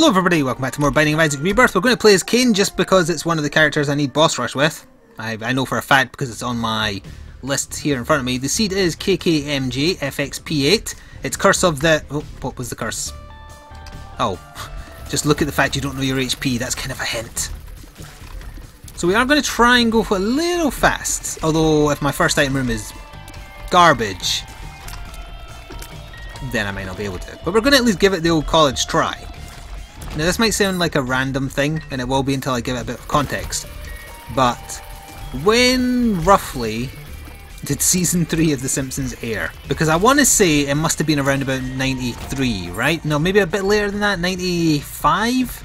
Hello everybody, welcome back to more Binding of Isaac Rebirth. We're going to play as Cain just because it's one of the characters I need boss rush with. I know for a fact because it's on my list here in front of me. The seed is KKMJ FXP8. It's Curse of the... Oh, what was the curse? Oh, just look at the fact you don't know your HP, that's kind of a hint. So we are going to try and go for a little fast, although if my first item room is garbage, then I might not be able to. But we're going to at least give it the old college try. Now this might sound like a random thing, and it will be until I give it a bit of context, but when roughly did Season 3 of The Simpsons air? Because I want to say it must have been around about 93, right? No, maybe a bit later than that, 95?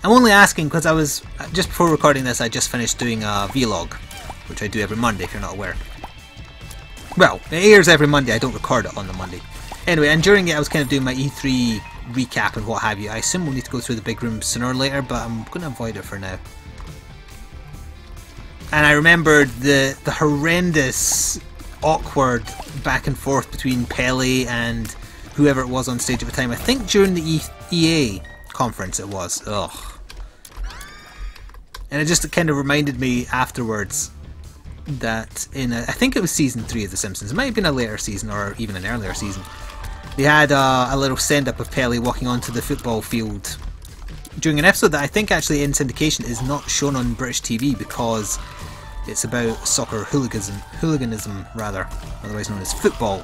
I'm only asking because I was, just before recording this, I just finished doing a vlog, which I do every Monday if you're not aware. Well, it airs every Monday, I don't record it on the Monday. Anyway, and during it I was kind of doing my E3 recap and what have you. I assume we'll need to go through the big room sooner or later, but I'm going to avoid it for now. And I remembered the horrendous, awkward back and forth between Pele and whoever it was on stage at the time. I think during the EA conference it was. Ugh. And it just kind of reminded me afterwards that in I think it was Season 3 of The Simpsons. It might have been a later season or even an earlier season. They had a little send-up of Pele walking onto the football field during an episode that I think actually in syndication is not shown on British TV because it's about soccer hooliganism rather, otherwise known as football.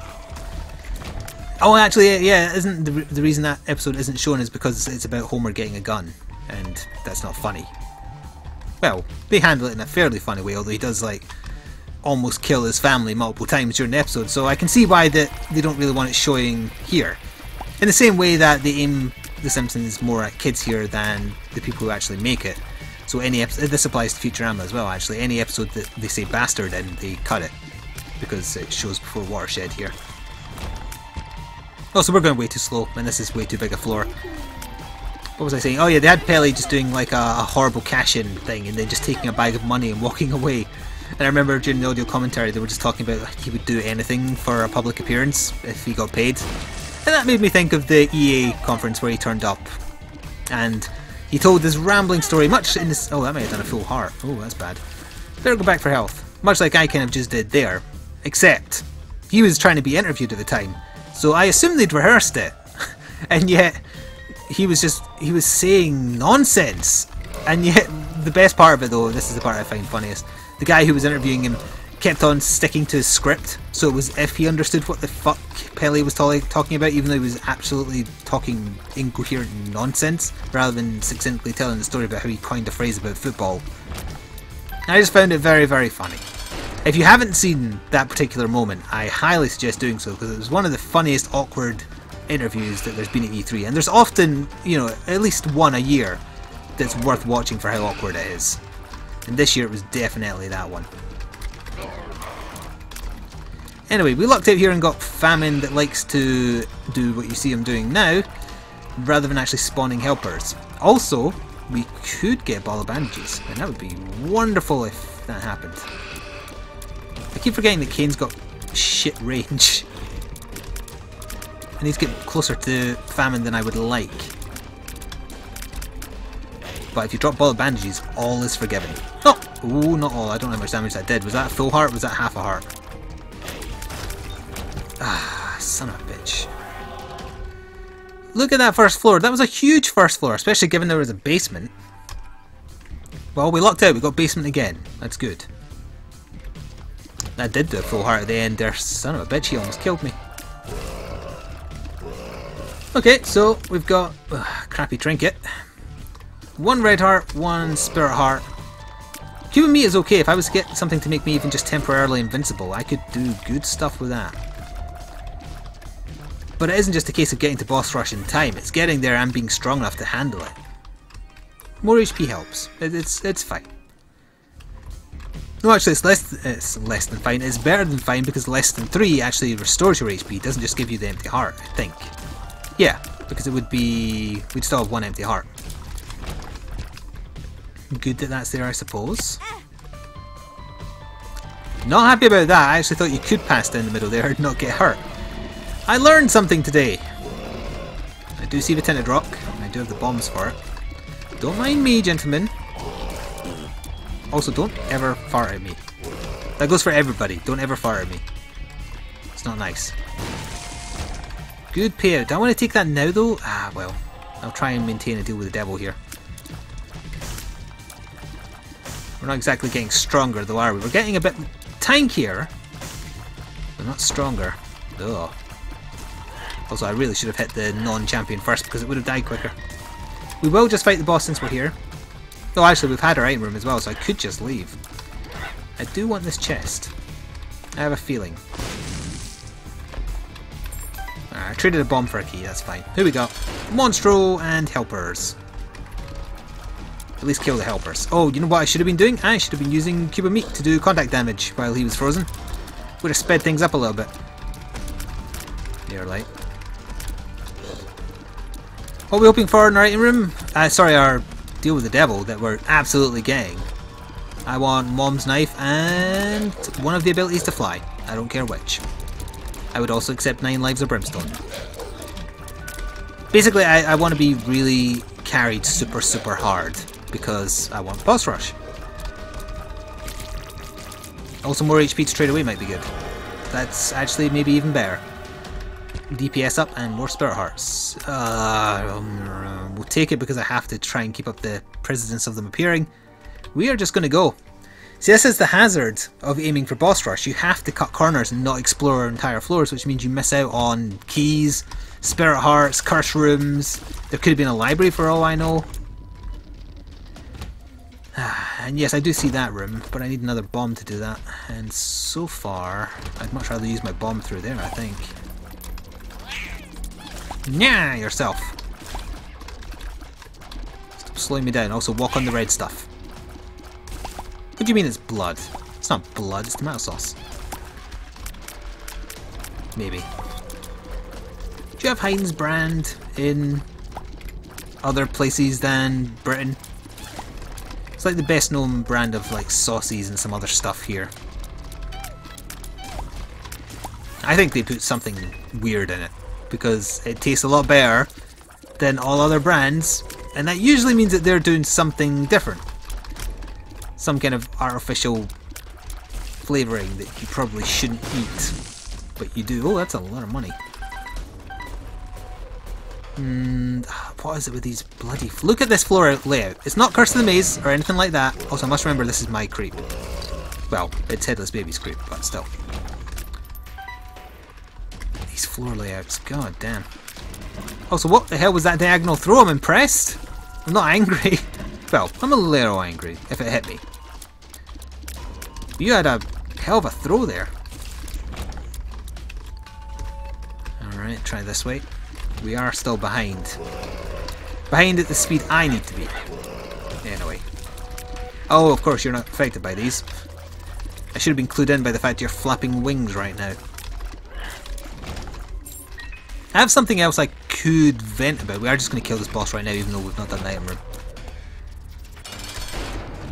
Oh, actually, yeah, isn't the reason that episode isn't shown is because it's about Homer getting a gun, and that's not funny. Well, they handle it in a fairly funny way, although he does like almost kill his family multiple times during the episode, so I can see why they don't really want it showing here. In the same way that they aim The Simpsons more at kids here than the people who actually make it. So any episode, this applies to Futurama as well actually, any episode that they say bastard in, they cut it, because it shows before Watershed here. Oh, so we're going way too slow, and this is way too big a floor. What was I saying? Oh yeah, they had Pele just doing like a horrible cash-in thing, and then just taking a bag of money and walking away. And I remember during the audio commentary they were just talking about he would do anything for a public appearance if he got paid. And that made me think of the EA conference where he turned up. And he told this rambling story, much in this... Oh, that may have done a full heart. Oh, that's bad. Better go back for health. Much like I kind of just did there. Except, he was trying to be interviewed at the time. So I assumed they'd rehearsed it. And yet, he was saying nonsense. And yet, the best part of it though, this is the part I find funniest, the guy who was interviewing him kept on sticking to his script, so it was if he understood what the fuck Pele was talking about, even though he was absolutely talking incoherent nonsense, rather than succinctly telling the story about how he coined a phrase about football. And I just found it very, very funny. If you haven't seen that particular moment, I highly suggest doing so, because it was one of the funniest awkward interviews that there's been at E3, and there's often, you know, at least one a year that's worth watching for how awkward it is. And this year it was definitely that one. Anyway, we lucked out here and got Famine that likes to do what you see him doing now, rather than actually spawning helpers. Also, we could get a ball of bandages, and that would be wonderful if that happened. I keep forgetting that Cain's got shit range. I need to get closer to Famine than I would like. But if you drop ball of bandages, all is forgiven. Oh! Ooh, not all. I don't know how much damage that did. Was that a full heart or was that half a heart? Ah, son of a bitch. Look at that first floor. That was a huge first floor, especially given there was a basement. Well, we lucked out. We got basement again. That's good. That did do a full heart at the end there. Son of a bitch, he almost killed me. Okay, so we've got crappy trinket. One red heart, one spirit heart. Human meat is okay. If I was to get something to make me even just temporarily invincible, I could do good stuff with that. But it isn't just a case of getting to boss rush in time, it's getting there and being strong enough to handle it. More HP helps. It's fine. No, actually it's less than fine. It's better than fine because less than 3 actually restores your HP. It doesn't just give you the empty heart, I think. Yeah, because it would be... we'd still have 1 empty heart. Good that that's there, I suppose. Not happy about that. I actually thought you could pass down the middle there and not get hurt. I learned something today. I do see the tinted rock. I do have the bombs for it. Don't mind me, gentlemen. Also, don't ever fart at me. That goes for everybody. Don't ever fart at me. It's not nice. Good payout. Do I want to take that now, though? Ah, well. I'll try and maintain a deal with the devil here. We're not exactly getting stronger, though, are we? We're getting a bit tankier, but not stronger. Ugh. Also, I really should have hit the non-champion first because it would have died quicker. We will just fight the boss since we're here. Oh, actually, we've had our item room as well, so I could just leave. I do want this chest. I have a feeling. I traded a bomb for a key, that's fine. Who we got? Monstro and helpers. At least kill the helpers. Oh, you know what I should have been doing? I should have been using Cube of Meat to do contact damage while he was frozen. Would have sped things up a little bit. There, light. What are we hoping for in our item room? Sorry, our deal with the devil that we're absolutely getting. I want Mom's Knife and one of the abilities to fly. I don't care which. I would also accept 9 Lives of Brimstone. Basically, I want to be really carried super hard because I want boss rush. Also, more HP to trade away might be good. That's actually maybe even better. DPS up and more Spirit Hearts. We'll take it because I have to try and keep up the precedence of them appearing. We are just going to go. See, this is the hazard of aiming for boss rush. You have to cut corners and not explore entire floors, which means you miss out on keys, Spirit Hearts, curse rooms. There could have been a library for all I know. And yes, I do see that room, but I need another bomb to do that. And so far, I'd much rather use my bomb through there, I think. Nya yourself. Stop slowing me down. Also, walk on the red stuff. What do you mean it's blood? It's not blood, it's tomato sauce. Maybe. Do you have Heinz brand in other places than Britain? It's like the best known brand of like sauces and some other stuff here. I think they put something weird in it because it tastes a lot better than all other brands, and that usually means that they're doing something different. Some kind of artificial flavouring that you probably shouldn't eat, but you do. Oh, that's a lot of money. What is it with these bloody... Look at this floor layout. It's not Curse of the Maze or anything like that. Also, I must remember this is my creep. Well, it's Headless Baby's creep, but still. These floor layouts, god damn. Also, what the hell was that diagonal throw? I'm impressed. I'm not angry. Well, I'm a little angry if it hit me. You had a hell of a throw there. Alright, try this way. We are still behind. Behind at the speed I need to be. Anyway. Oh, of course, you're not affected by these. I should have been clued in by the fact you're flapping wings right now. I have something else I could vent about. We are just going to kill this boss right now, even though we've not done the item room.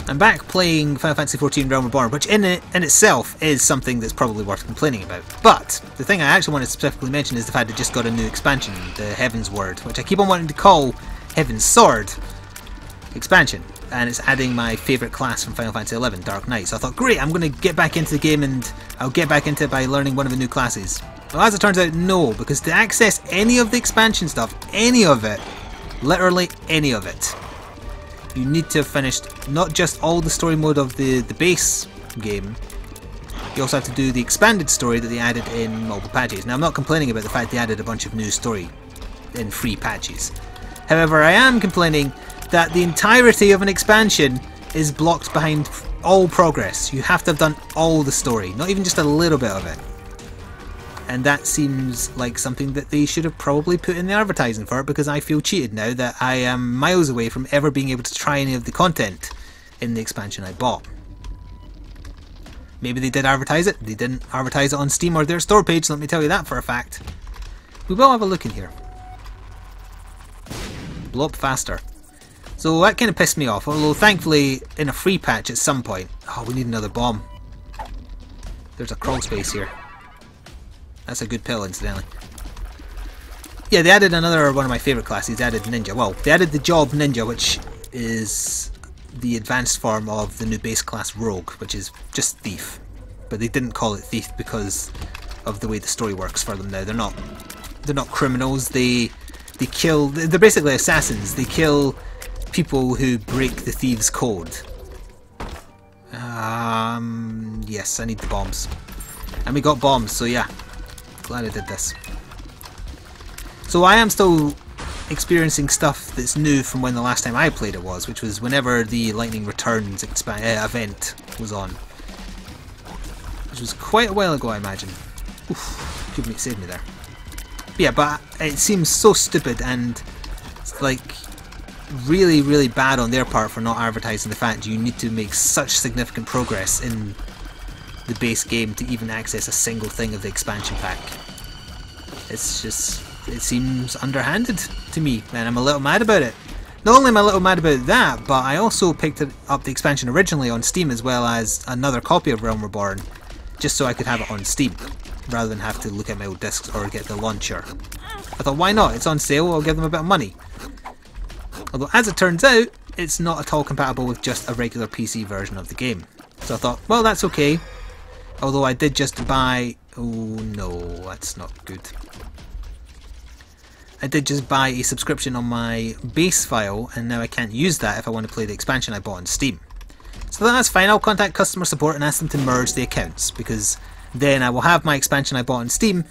I'm back playing Final Fantasy XIV Realm Reborn, which in itself is something that's probably worth complaining about. But the thing I actually want to specifically mention is the fact I just got a new expansion, the Heaven's Word, which I keep on wanting to call Heaven's Sword expansion. And it's adding my favourite class from Final Fantasy XI, Dark Knight. So I thought, great, I'm going to get back into the game and I'll get back into it by learning one of the new classes. Well, as it turns out, no, because to access any of the expansion stuff, any of it, literally any of it, you need to have finished not just all the story mode of the base game, you also have to do the expanded story that they added in multiple patches. Now, I'm not complaining about the fact they added a bunch of new story in free patches. However, I am complaining that the entirety of an expansion is blocked behind all progress. You have to have done all the story, not even just a little bit of it. And that seems like something that they should have probably put in the advertising for it, because I feel cheated now that I am miles away from ever being able to try any of the content in the expansion I bought. Maybe they did advertise it. They didn't advertise it on Steam or their store page, let me tell you that for a fact. We will have a look in here. Blow up faster. So that kind of pissed me off, although thankfully in a free patch at some point... Oh, we need another bomb. There's a crawl space here. That's a good pill, incidentally. Yeah, they added another one of my favourite classes. They added Ninja. Well, they added the job Ninja, which is the advanced form of the new base class Rogue, which is just Thief. But they didn't call it Thief because of the way the story works for them now. They're not criminals. They kill. They're basically assassins. They kill people who break the thieves' code. Yes, I need the bombs, and we got bombs. So yeah, glad I did this. So I am still experiencing stuff that's new from when the last time I played it was, which was whenever the Lightning Returns event was on, which was quite a while ago, I imagine. Oof, good mate saved me there. But yeah, but it seems so stupid and like really, really bad on their part for not advertising the fact you need to make such significant progress in the base game to even access a single thing of the expansion pack. It's just, it seems underhanded to me, and I'm a little mad about it. Not only am I a little mad about that, but I also picked up the expansion originally on Steam as well as another copy of Realm Reborn, just so I could have it on Steam, rather than have to look at my old discs or get the launcher. I thought, why not? It's on sale, I'll give them a bit of money. Although, as it turns out, it's not at all compatible with just a regular PC version of the game. So I thought, well, that's okay. Although I did just buy... oh no, that's not good. I did just buy a subscription on my base file, and now I can't use that if I want to play the expansion I bought on Steam. So that's fine, I'll contact customer support and ask them to merge the accounts, because then I will have my expansion I bought on Steam,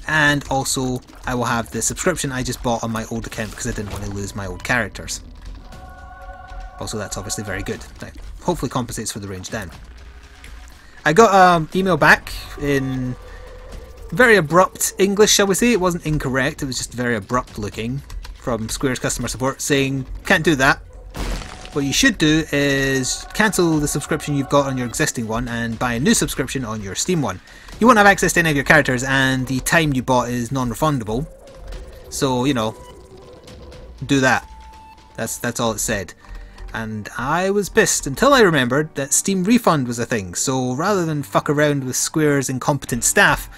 and also I will have the subscription I just bought on my old account because I didn't want to lose my old characters. Also, that's obviously very good. That hopefully compensates for the range down. I got an email back in very abrupt English, shall we say. It wasn't incorrect, it was just very abrupt looking, from Square's customer support saying, can't do that. What you should do is cancel the subscription you've got on your existing one and buy a new subscription on your Steam one. You won't have access to any of your characters, and the time you bought is non-refundable. So, you know, do that. That's all it said. And I was pissed until I remembered that Steam Refund was a thing. So rather than fuck around with Square's incompetent staff,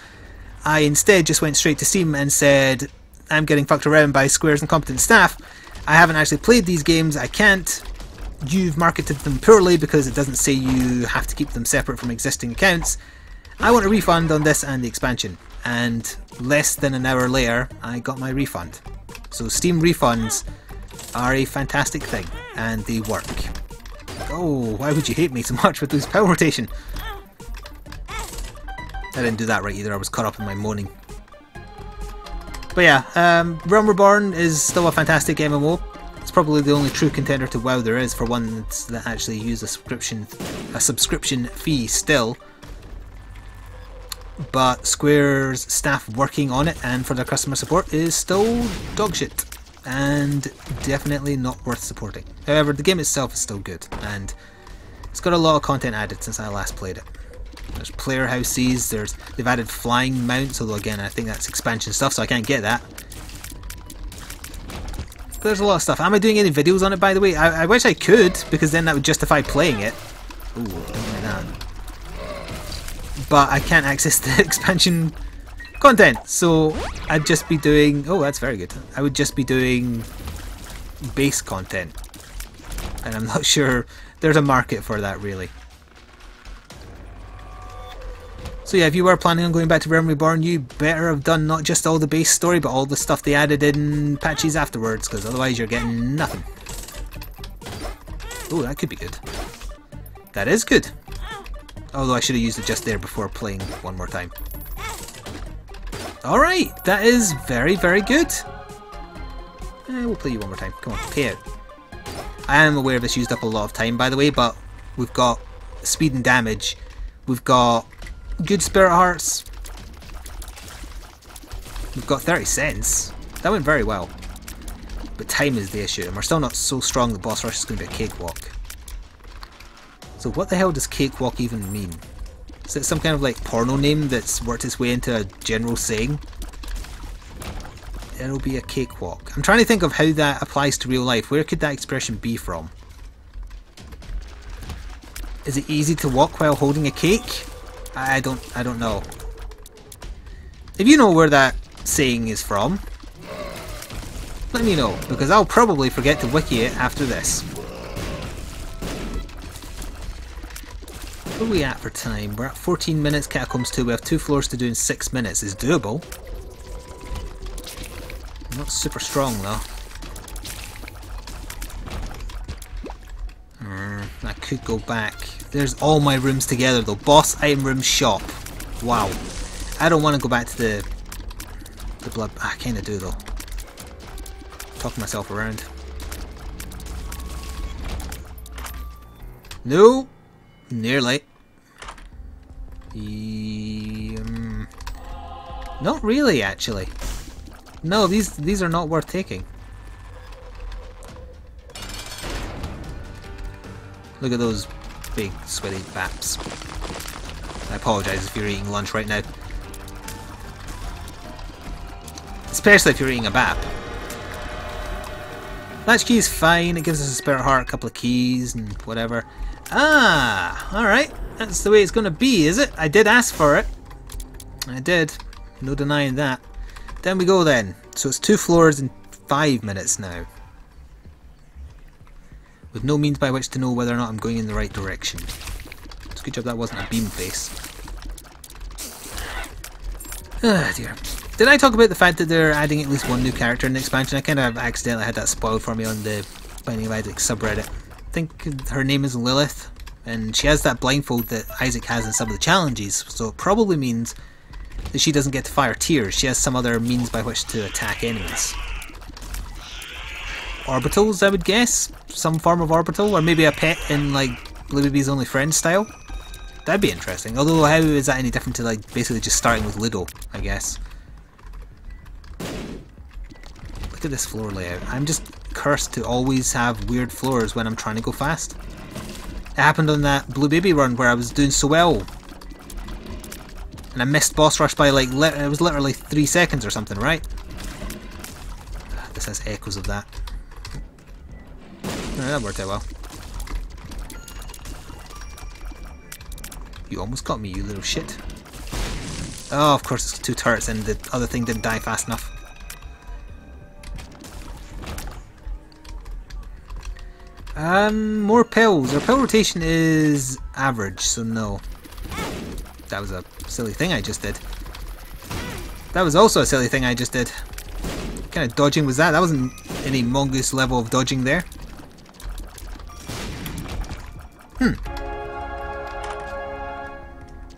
I instead just went straight to Steam and said, I'm getting fucked around by Square's incompetent staff. I haven't actually played these games, I can't. You've marketed them poorly because it doesn't say you have to keep them separate from existing accounts. I want a refund on this and the expansion. And less than an hour later, I got my refund. So Steam refunds are a fantastic thing, and they work. Oh, why would you hate me so much with this power rotation? I didn't do that right either, I was caught up in my moaning. But yeah, Realm Reborn is still a fantastic MMO. It's probably the only true contender to WoW there is for one that actually uses a subscription fee still. But Square's staff working on it and for their customer support is still dogshit. And definitely not worth supporting. However, the game itself is still good, and it's got a lot of content added since I last played it. There's player houses, they've added flying mounts, although again I think that's expansion stuff, so I can't get that. But there's a lot of stuff. Am I doing any videos on it, by the way? I wish I could, because then that would justify playing it. Ooh, don't like that. But I can't access the expansion content, so I'd just be doing... oh, that's very good. I would just be doing base content, and I'm not sure there's a market for that, really. So yeah, if you were planning on going back to Realm Reborn, you better have done not just all the base story, but all the stuff they added in patches afterwards, because otherwise you're getting nothing. Oh, that could be good. That is good. Although I should have used it just there before playing one more time. Alright, that is very, very good. We'll play you one more time. Come on, pay out. I am aware this used up a lot of time, by the way, but we've got speed and damage. We've got good spirit hearts. We've got 30 cents. That went very well. But time is the issue, and we're still not so strong the boss rush is going to be a cakewalk. So what the hell does cakewalk even mean? Is it some kind of like porno name that's worked its way into a general saying? It'll be a cakewalk. I'm trying to think of how that applies to real life. Where could that expression be from? Is it easy to walk while holding a cake? I don't know. If you know where that saying is from, let me know, because I'll probably forget to wiki it after this. Where are we at for time? We're at 14 minutes, Catacombs 2. We have 2 floors to do in 6 minutes. It's doable. Not super strong though. I could go back. There's all my rooms together though. Boss, item room, shop. Wow. I don't want to go back to the blood. I kind of do though. Talking myself around. No. Nearly. Not really, actually. No, these are not worth taking. Look at those big sweaty baps. I apologise if you're eating lunch right now. Especially if you're eating a bap. Latch key is fine, it gives us a spare heart, a couple of keys and whatever. Ah, alright. That's the way it's going to be, is it? I did ask for it. I did. No denying that. Down we go then. So it's 2 floors in 5 minutes now. With no means by which to know whether or not I'm going in the right direction. It's a good job that wasn't a beam face. Ah dear. Did I talk about the fact that they're adding at least 1 new character in the expansion? I kind of accidentally had that spoiled for me on the Binding of Isaac subreddit. I think her name is Lilith, and she has that blindfold that Isaac has in some of the challenges, so it probably means that she doesn't get to fire tears. She has some other means by which to attack enemies. Orbitals, I would guess? Some form of orbital, or maybe a pet in like Blue Baby's Only Friend style? That'd be interesting. Although how is that any different to like basically just starting with Ludo, I guess? Look at this floor layout. I'm just cursed to always have weird floors when I'm trying to go fast. It happened on that Blue Baby run where I was doing so well. And I missed boss rush by like, it was literally 3 seconds or something, right? This has echoes of that. No, that worked out well. You almost got me, you little shit. Oh, of course it's 2 turrets and the other thing didn't die fast enough. More pills. Our pill rotation is average, so no. That was a silly thing I just did. That was also a silly thing I just did. What kind of dodging was that? That wasn't any mongoose level of dodging there.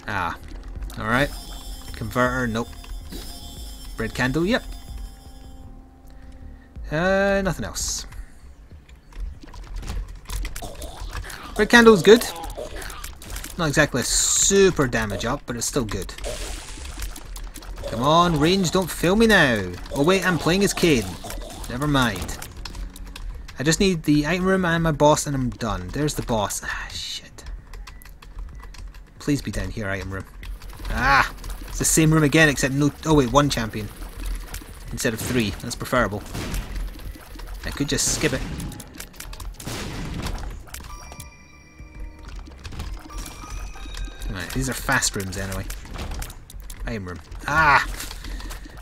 Ah. Alright. Converter, nope. Red candle, yep. Nothing else. Red candle's good. Not exactly a super damage up, but it's still good. Come on, range, don't fail me now. Oh wait, I'm playing as Kane. Never mind. I just need the item room and my boss and I'm done. There's the boss. Ah, shit. Please be down here, item room. Ah! It's the same room again, except no... Oh wait, 1 champion. Instead of 3. That's preferable. I could just skip it. Right, these are fast rooms anyway. Item room. Ah!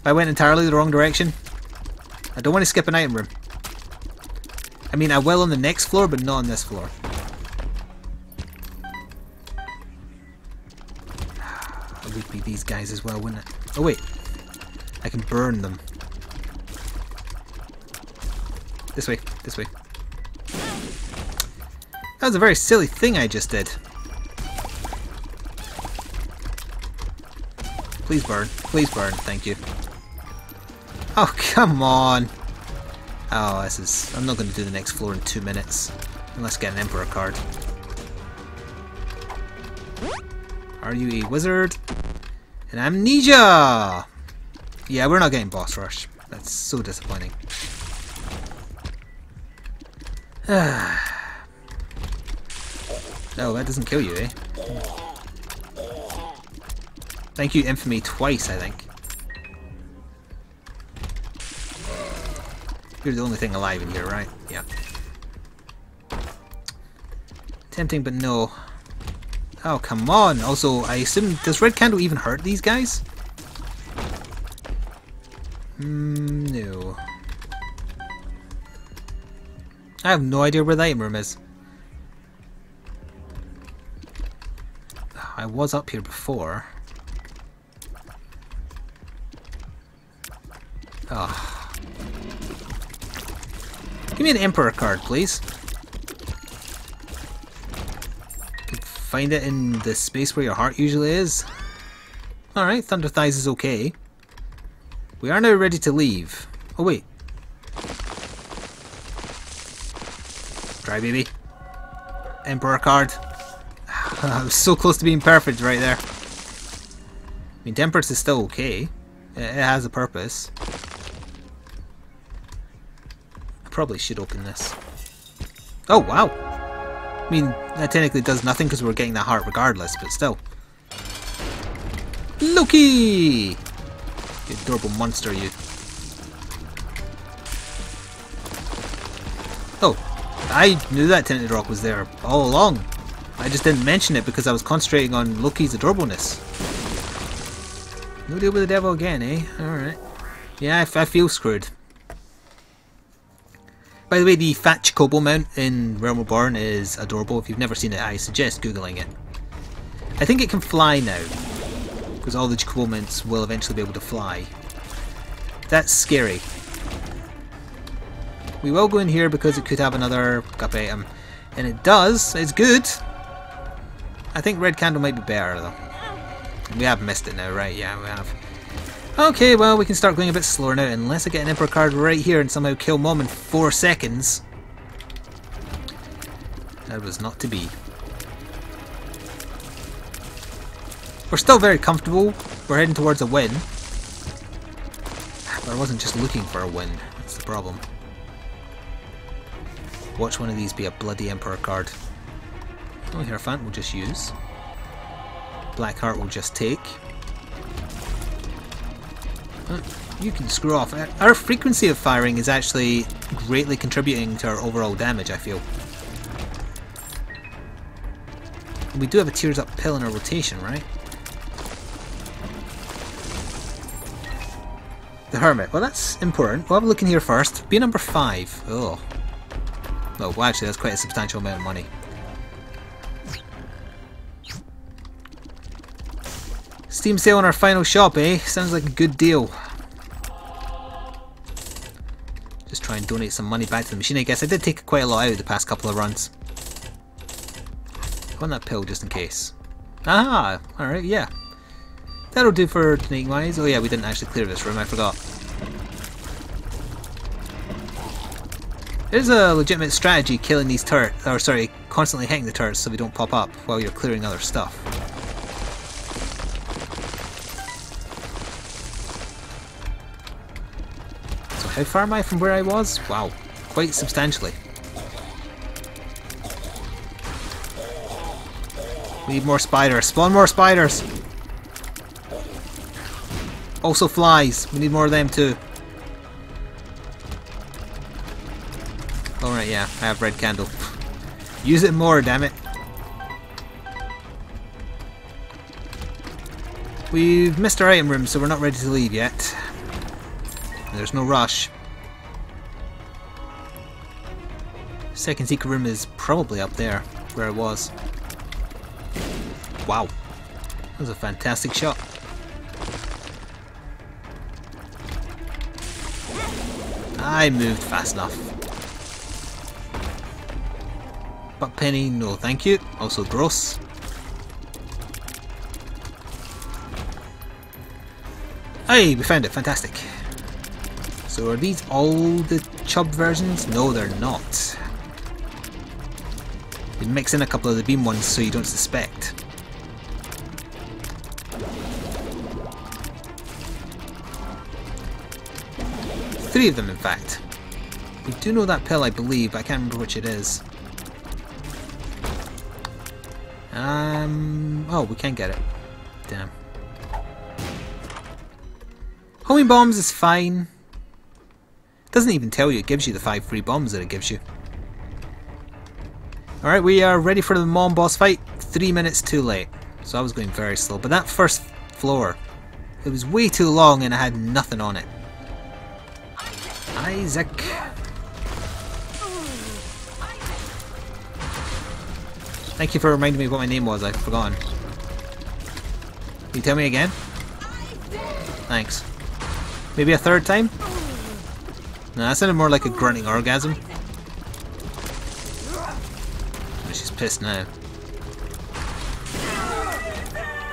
I went entirely the wrong direction. I don't want to skip an item room. I mean, I will on the next floor, but not on this floor. It would be these guys as well, wouldn't it? Oh wait. I can burn them. This way, this way. That was a very silly thing I just did. Please burn. Please burn. Thank you. Oh, come on. Oh, this is... I'm not going to do the next floor in 2 minutes. Unless I get an Emperor card. Are you a wizard? An amnesia! Yeah, we're not getting boss rush. That's so disappointing. No, that doesn't kill you, eh? Thank you, Infamy, twice, I think. You're the only thing alive in here, right? Yeah. Tempting, but no. Oh, come on! Also, I assume... Does Red Candle even hurt these guys? No. I have no idea where the item room is. I was up here before. Oh. Give me an Emperor card, please. Could find it in the space where your heart usually is. Alright, Thunder Thighs is okay. We are now ready to leave. Oh wait. Try, baby. Emperor card. I was so close to being perfect right there. I mean, Temperance is still okay. It has a purpose. I probably should open this. Oh, wow. I mean, that technically does nothing because we're getting that heart regardless, but still. Loki! You adorable monster, you. Oh, I knew that Tinted Rock was there all along. I just didn't mention it because I was concentrating on Loki's adorableness. No deal with the devil again, eh? Alright. Yeah, I feel screwed. By the way, the Fat Chocobo mount in Realm Reborn is adorable. If you've never seen it, I suggest googling it. I think it can fly now, because all the Chocobo mounts will eventually be able to fly. That's scary. We will go in here because it could have another cup item. And it does. It's good. I think Red Candle might be better though. We have missed it now, right? Yeah, we have. Okay, well, we can start going a bit slower now, unless I get an Emperor card right here and somehow kill Mom in 4 seconds. That was not to be. We're still very comfortable. We're heading towards a win. But I wasn't just looking for a win. That's the problem. Watch one of these be a bloody Emperor card. Oh, Hierophant we'll just use. Blackheart will just take. You can screw off. Our frequency of firing is actually greatly contributing to our overall damage, I feel. We do have a Tears Up pill in our rotation, right? The Hermit. Well, that's important. We'll have a look in here first. Be number 5. Oh. Oh, well, actually, that's quite a substantial amount of money. Steam sale on our final shop, eh? Sounds like a good deal. Just try and donate some money back to the machine, I guess. I did take quite a lot out the past couple of runs. I want that pill just in case. Ah, alright, yeah. That'll do for donating wise. Oh yeah, we didn't actually clear this room, I forgot. There's a legitimate strategy killing these turrets, or sorry, constantly hitting the turrets so they don't pop up while you're clearing other stuff. So how far am I from where I was? Wow, quite substantially. We need more spiders. Spawn more spiders! Also flies. We need more of them too. Alright, yeah, I have Red Candle. Use it more, damn it. We've missed our item room, so we're not ready to leave yet. There's no rush. Second secret room is probably up there, where I was. Wow. That was a fantastic shot. I moved fast enough. But penny, no thank you. Also gross. Hey, we found it. Fantastic. So are these all the chub versions? No, they're not. We mix in a couple of the beam ones so you don't suspect. Three of them, in fact. We do know that pill, I believe, but I can't remember which it is. Oh, we can get it. Damn. Homing bombs is fine. Doesn't even tell you, it gives you the 5 free bombs that it gives you. Alright, we are ready for the Mom boss fight. 3 minutes too late. So I was going very slow. But that first floor, it was way too long and I had nothing on it. Isaac. Thank you for reminding me what my name was, I've forgotten. Can you tell me again? Thanks. Maybe a third time? No, that sounded more like a grunting orgasm. Oh, she's pissed now.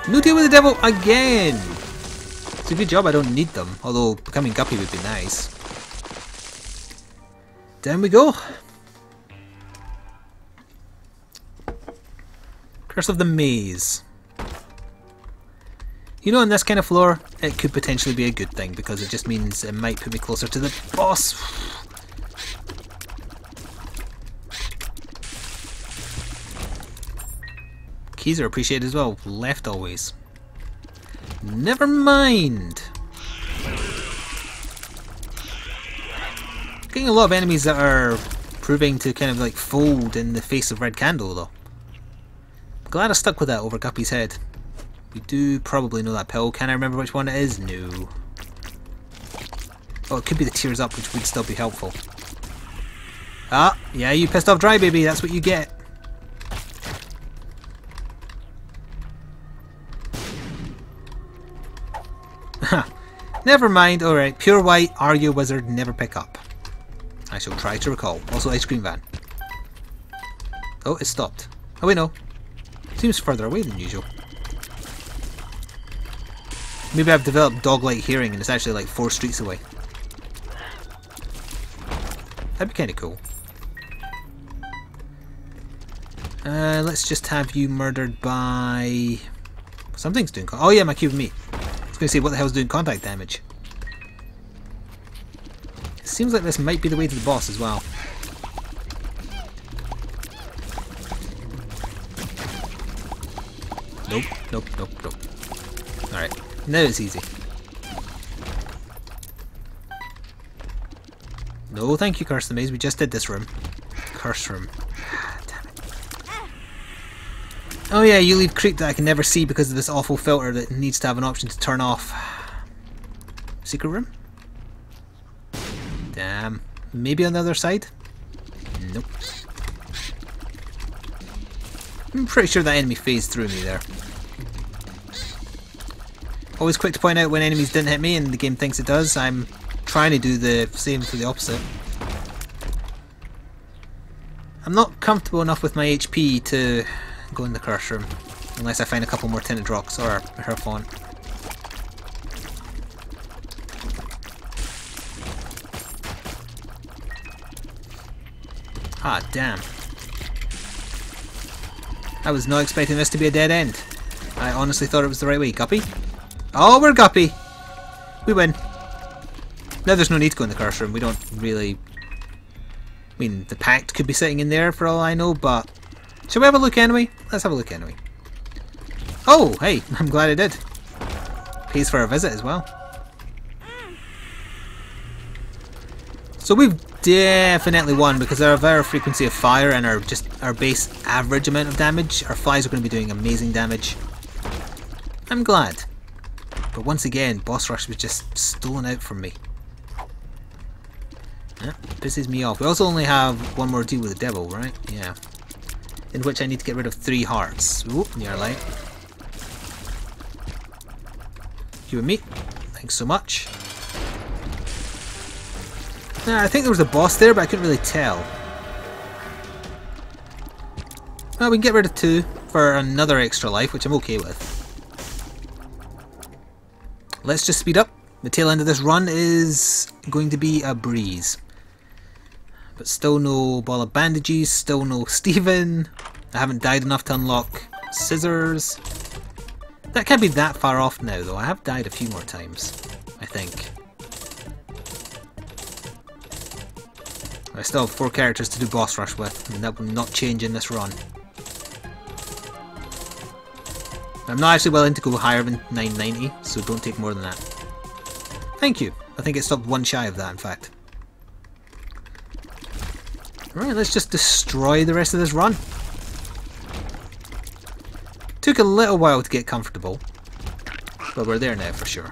No deal with the devil again! It's a good job I don't need them, although becoming Guppy would be nice. Down we go. Curse of the Maze. You know, on this kind of floor, it could potentially be a good thing, because it just means it might put me closer to the boss. Keys are appreciated as well. Left always. Never mind. Getting a lot of enemies that are proving to kind of like fold in the face of Red Candle, though. Glad I stuck with that over Guppy's head. We do probably know that pill. Can I remember which one it is? No. Oh, it could be the Tears Up, which would still be helpful. Ah, yeah, you pissed off Dry Baby. That's what you get. Never mind. Alright, Pure White, Argue Wizard, never pick up. I shall try to recall. Also, Ice Cream Van. Oh, it stopped. Oh, wait, no. Seems further away than usual. Maybe I've developed dog-like hearing and it's actually like 4 streets away. That'd be kind of cool. Let's just have you murdered by... Something's doing... Oh yeah, my cube of meat. I was going to say, what the hell's doing contact damage? It seems like this might be the way to the boss as well. Nope, nope, nope, nope. Alright, now it's easy. No, thank you, Curse the Maze. We just did this room. Curse room. Damn it. Oh yeah, you leave creep that I can never see because of this awful filter that needs to have an option to turn off. Secret room? Damn. Maybe on the other side? Nope. I'm pretty sure that enemy phased through me there. Always quick to point out when enemies didn't hit me and the game thinks it does. I'm trying to do the same for the opposite. I'm not comfortable enough with my HP to go in the curse room. Unless I find a couple more tinted rocks or her font. Ah, damn. I was not expecting this to be a dead end. I honestly thought it was the right way. Guppy? Oh, we're Guppy! We win. Now there's no need to go in the curse room. We don't really... I mean, the pact could be sitting in there for all I know, but... Shall we have a look anyway? Let's have a look anyway. Oh, hey, I'm glad I did. Pays for a visit as well. So we've definitely won because of our frequency of fire and our base average amount of damage. Our flies are going to be doing amazing damage. I'm glad. But once again, boss rush was just stolen out from me. Yeah, pisses me off. We also only have one more deal with the devil, right? Yeah. In which I need to get rid of 3 hearts. Ooh, near light. You and me. Thanks so much. Nah, I think there was a boss there, but I couldn't really tell. Well, we can get rid of 2 for another extra life, which I'm okay with. Let's just speed up. The tail end of this run is going to be a breeze. But still no ball of bandages, still no Steven. I haven't died enough to unlock scissors. That can't be that far off now though. I have died a few more times, I think. I still have 4 characters to do boss rush with, and that will not change in this run. I'm not actually willing to go higher than 990, so don't take more than that. Thank you. I think it stopped 1 shy of that, in fact. Right, let's just destroy the rest of this run. Took a little while to get comfortable, but we're there now for sure.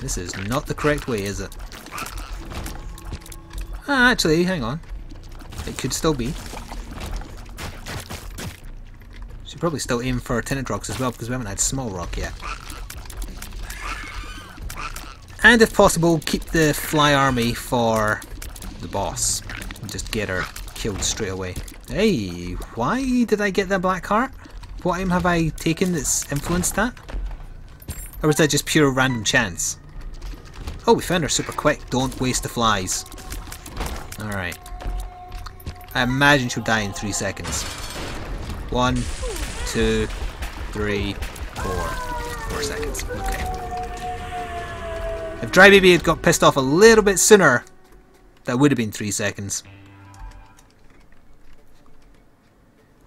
This is not the correct way, is it? Ah, actually, hang on. It could still be. Probably still aim for tinted rocks as well because we haven't had small rock yet. And if possible, keep the fly army for the boss. And just get her killed straight away. Hey, why did I get that black heart? What item have I taken that's influenced that? Or was that just pure random chance? Oh, we found her super quick. Don't waste the flies. Alright. I imagine she'll die in 3 seconds. 1, 2, 3, 4. 4 seconds. Okay. If Dry Baby had got pissed off a little bit sooner, that would have been 3 seconds.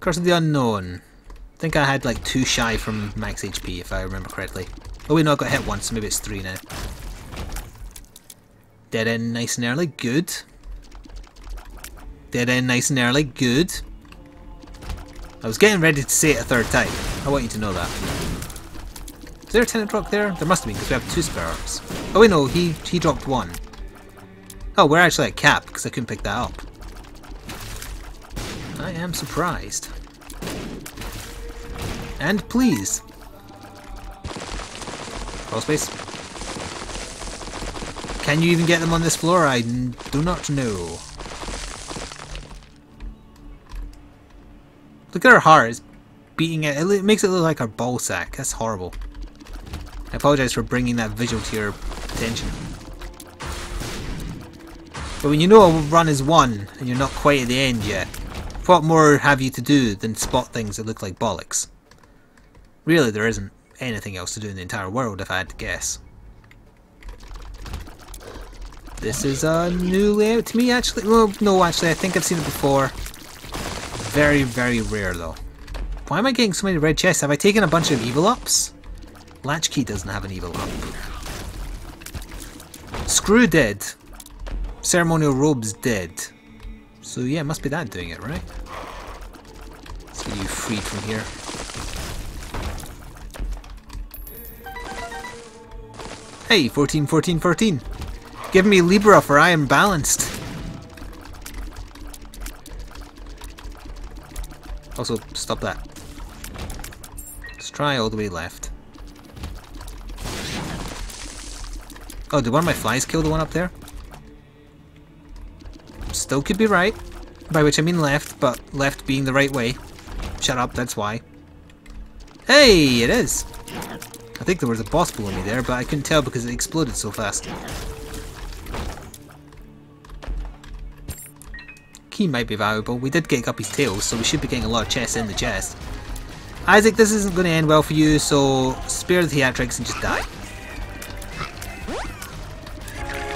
Curse of the Unknown. I think I had like 2 shy from max HP if I remember correctly. Oh wait, no, I got hit once, so maybe it's 3 now. Dead end nice and early, good. Dead end nice and early, good. I was getting ready to say it a 3rd time. I want you to know that. Is there a tinted rock there? There must have been because we have 2 spare arms. Oh wait, no, he dropped 1. Oh, we're actually at cap because I couldn't pick that up. I am surprised. And please. Crawl space. Can you even get them on this floor? I do not know. Look at her heart. It's beating it. It makes it look like her ball sack. That's horrible. I apologise for bringing that visual to your attention. But when you know a run is won and you're not quite at the end yet, what more have you to do than spot things that look like bollocks? Really, there isn't anything else to do in the entire world if I had to guess. This is a new layout to me actually. Well, no, actually I think I've seen it before. Very, very rare though. Why am I getting so many red chests? Have I taken a bunch of evil ups? Latchkey doesn't have an evil up. Screw dead. Ceremonial robes dead. So yeah, it must be that doing it, right? Let's get you freed from here. Hey, 14, 14, 14. Give me Libra for I am balanced. Also, stop that. Let's try all the way left. Oh, did one of my flies kill the one up there? Still could be right. By which I mean left, but left being the right way. Shut up, that's why. Hey, it is! I think there was a boss below me there, but I couldn't tell because it exploded so fast. Key might be valuable. We did get Guppy's tail, so we should be getting a lot of chests in the chest. Isaac, this isn't going to end well for you, so spare the theatrics and just die.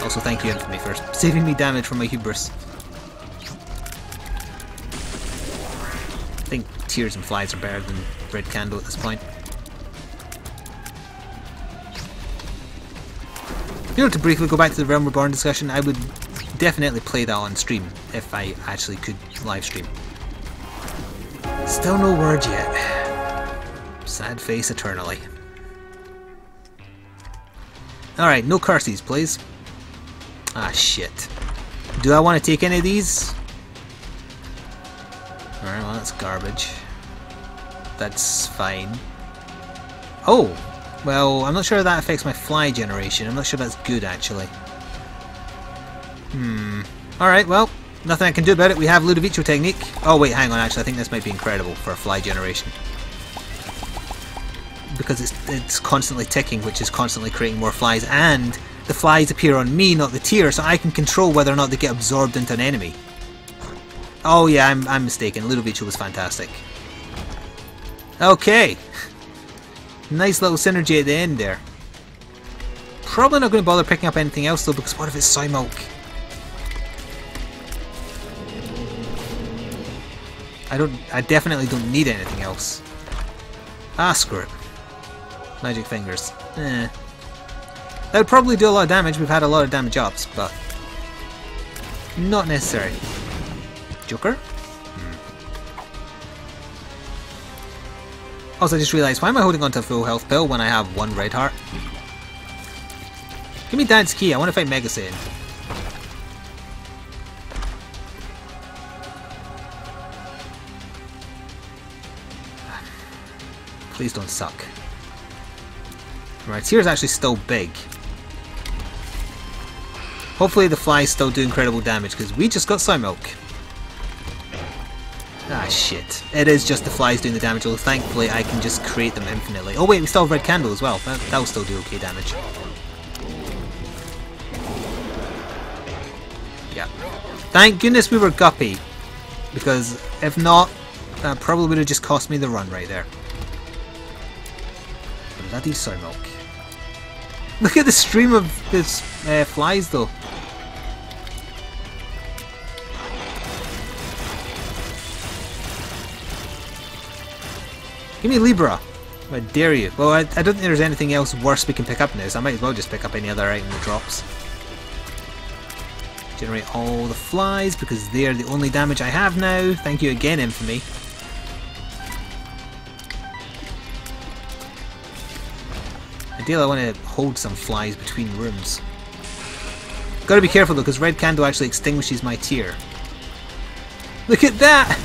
Also, thank you, Infamy, for saving me damage from my hubris. I think tears and flies are better than red candle at this point. You know, to briefly go back to the Realm Reborn discussion, I would definitely play that on stream if I actually could live stream. Still no word yet. Sad face eternally. Alright, no curses, please. Ah, shit. Do I want to take any of these? Alright, well, that's garbage. That's fine. Oh! Well, I'm not sure if that affects my fly generation. I'm not sure that's good, actually. Alright, well, nothing I can do about it. We have Ludovico technique. Oh, wait, hang on, actually. I think this might be incredible for a fly generation. Because it's constantly ticking, which is constantly creating more flies, and the flies appear on me, not the tier, so I can control whether or not they get absorbed into an enemy. Oh yeah, I'm mistaken. Ludovico was fantastic. Okay. Nice little synergy at the end there. Probably not going to bother picking up anything else though, because what if it's soy milk? I definitely don't need anything else. Ah, screw it. Magic fingers. That would probably do a lot of damage. We've had a lot of damage ups, but not necessary. Joker? Also, I just realised, why am I holding onto a full health pill when I have 1 red heart? Give me Dad's key, I want to fight Mega Saiyan. Please don't suck. Right, here's actually still big. Hopefully the flies still do incredible damage, because we just got soy milk. Ah, shit. It is just the flies doing the damage, although thankfully I can just create them infinitely. Oh wait, we still have red candle as well. That'll still do okay damage. Yeah. Thank goodness we were guppy, because if not, that probably would have just cost me the run right there. Bloody soy milk. Look at the stream of this flies though. Give me Libra. I dare you. Well, I don't think there's anything else worse we can pick up now, so I might as well just pick up any other item that drops. Generate all the flies, because they're the only damage I have now. Thank you again, Infamy. Ideally, I want to hold some flies between rooms. Gotta be careful though, because red candle actually extinguishes my tier. Look at that!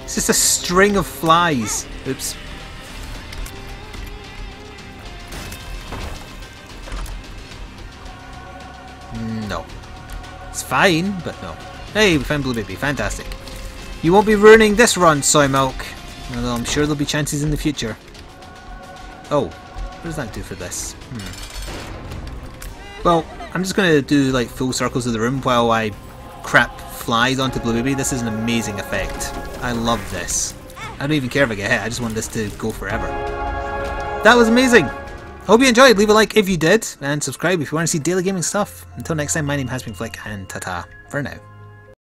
It's just a string of flies. Oops. No. It's fine, but no. Hey, we found Blue Baby. Fantastic. You won't be ruining this run, Soy Milk. Although I'm sure there'll be chances in the future. Oh. What does that do for this? Well, I'm just going to do like full circles of the room while I crap flies onto Blue Baby. This is an amazing effect. I love this. I don't even care if I get hit, I just want this to go forever. That was amazing! Hope you enjoyed. Leave a like if you did, and subscribe if you want to see daily gaming stuff. Until next time, my name has been Flik, and ta-ta for now.